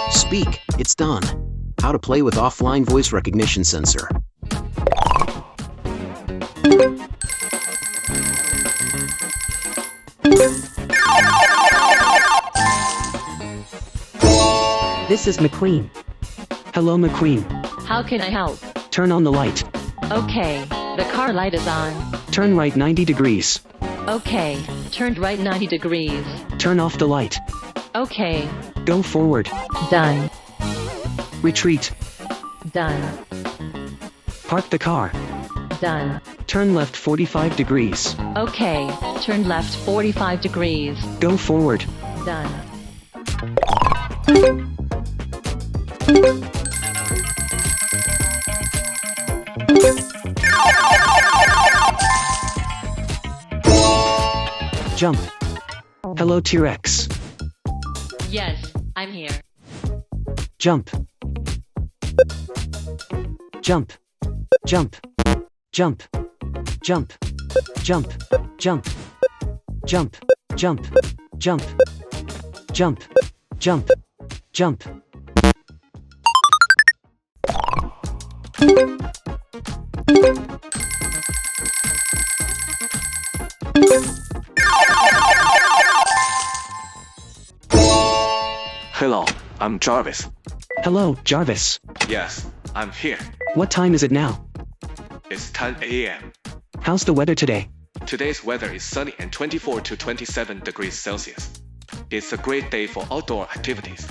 Speak, it's done. How to play with offline voice recognition sensor. This is McQueen. Hello, McQueen. How can I help? Turn on the light. Okay, the car light is on. Turn right 90 degrees. Okay, turned right 90 degrees. Turn off the light. Okay, Go forward. done, Retreat. done, Park the car. done. Turn left 45 degrees. Okay, turn left 45 degrees. Go forward. Done. Jump. Hello, T-Rex. Yes, I'm here. Jump. Jump. Jump. Jump. Jump. Jump. Jump. Jump. Jump. Jump. Jump. Jump. Jump. Hello, I'm Jarvis. Hello, Jarvis. Yes, I'm here. What time is it now? It's 10 a.m. How's the weather today? Today's weather is sunny and 24 to 27 degrees Celsius. It's a great day for outdoor activities.